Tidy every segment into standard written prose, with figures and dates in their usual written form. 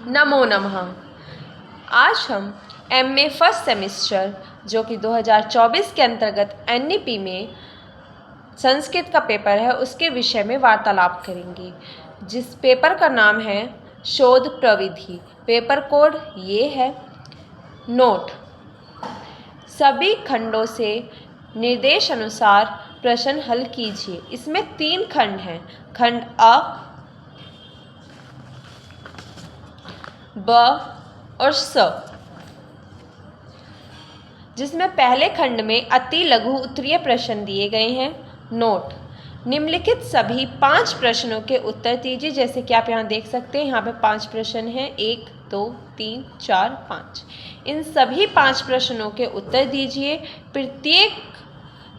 नमो नमः। आज हम एमए फर्स्ट सेमेस्टर जो कि 2024 के अंतर्गत एनईपी में संस्कृत का पेपर है उसके विषय में वार्तालाप करेंगे, जिस पेपर का नाम है शोध प्रविधि। पेपर कोड ये है। नोट: सभी खंडों से निर्देश अनुसार प्रश्न हल कीजिए। इसमें 3 खंड हैं, खंड अ, ब और स, जिसमें पहले खंड में अति लघु उत्तरीय प्रश्न दिए गए हैं। नोट: निम्नलिखित सभी 5 प्रश्नों के उत्तर दीजिए। जैसे कि आप यहाँ देख सकते हैं, यहाँ पे 5 प्रश्न हैं, 1 2 3 4 5। इन सभी 5 प्रश्नों के उत्तर दीजिए। प्रत्येक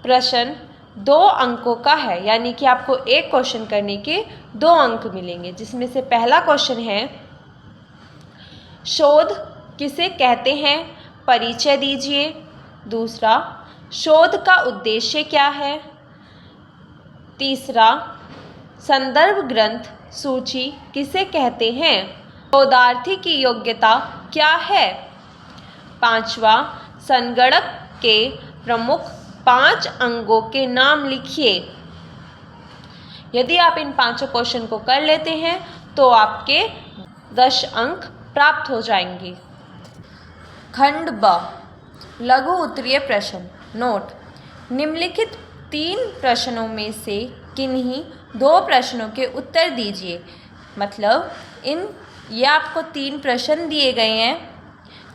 प्रश्न 2 अंकों का है, यानी कि आपको एक क्वेश्चन करने के 2 अंक मिलेंगे। जिसमें से पहला क्वेश्चन है, शोध किसे कहते हैं, परिचय दीजिए। दूसरा, शोध का उद्देश्य क्या है। तीसरा, संदर्भ ग्रंथ सूची किसे कहते हैं। शोधार्थी की योग्यता क्या है। पांचवा, संगणक के प्रमुख 5 अंगों के नाम लिखिए। यदि आप इन 5 क्वेश्चन को कर लेते हैं तो आपके 10 अंक प्राप्त हो जाएंगे। खंड ब, लघु उत्तरीय प्रश्न। नोट: निम्नलिखित 3 प्रश्नों में से किन्हीं 2 प्रश्नों के उत्तर दीजिए। मतलब ये आपको 3 प्रश्न दिए गए हैं,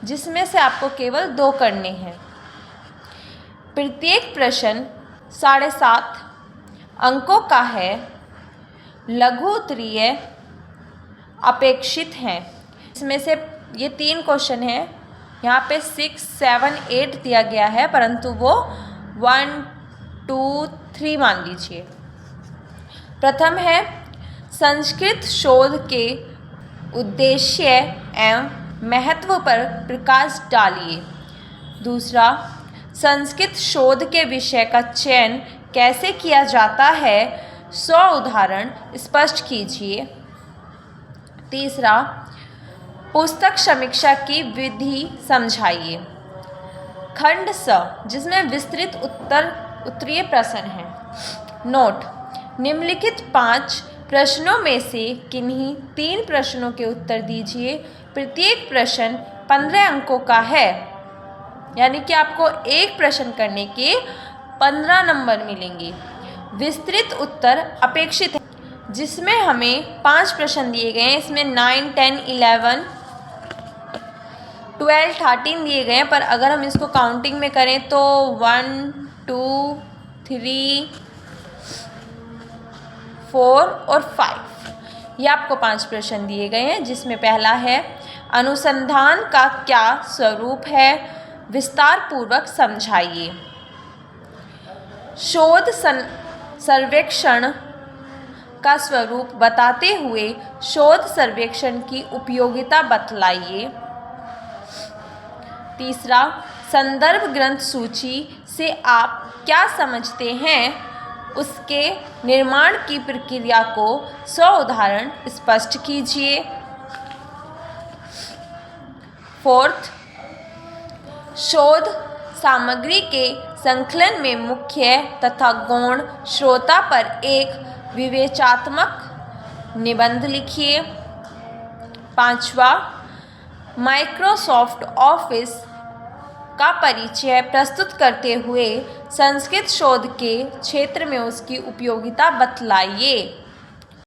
जिसमें से आपको केवल 2 करने हैं। प्रत्येक प्रश्न 7.5 अंकों का है। लघु उत्तरीय अपेक्षित हैं। इसमें से ये 3 क्वेश्चन हैं, यहाँ पे 6, 7, 8 दिया गया है, परंतु वो 1, 2, 3 मान लीजिए। प्रथम है, संस्कृत शोध के उद्देश्य एवं महत्व पर प्रकाश डालिए। दूसरा, संस्कृत शोध के विषय का चयन कैसे किया जाता है, 100 उदाहरण स्पष्ट कीजिए। तीसरा, पुस्तक समीक्षा की विधि समझाइए। खंड स, जिसमें विस्तृत उत्तरीय प्रश्न है। नोट: निम्नलिखित 5 प्रश्नों में से किन्हीं 3 प्रश्नों के उत्तर दीजिए। प्रत्येक प्रश्न 15 अंकों का है, यानी कि आपको एक प्रश्न करने के 15 नंबर मिलेंगे। विस्तृत उत्तर अपेक्षित है, जिसमें हमें 5 प्रश्न दिए गए हैं। इसमें 9, 10, 11, 12, 13 दिए गए हैं, पर अगर हम इसको काउंटिंग में करें तो 1, 2, 3, 4 और 5, ये आपको 5 प्रश्न दिए गए हैं। जिसमें पहला है, अनुसंधान का क्या स्वरूप है, विस्तार पूर्वक समझाइए। शोध सर्वेक्षण का स्वरूप बताते हुए शोध सर्वेक्षण की उपयोगिता बतलाइए। तीसरा, संदर्भ ग्रंथ सूची से आप क्या समझते हैं, उसके निर्माण की प्रक्रिया को 100 उदाहरण स्पष्ट कीजिए। फोर्थ, शोध सामग्री के संकलन में मुख्य तथा गौण श्रोता पर एक विवेचनात्मक निबंध लिखिए। पांचवा, माइक्रोसॉफ्ट ऑफिस का परिचय प्रस्तुत करते हुए संस्कृत शोध के क्षेत्र में उसकी उपयोगिता बतलाइए।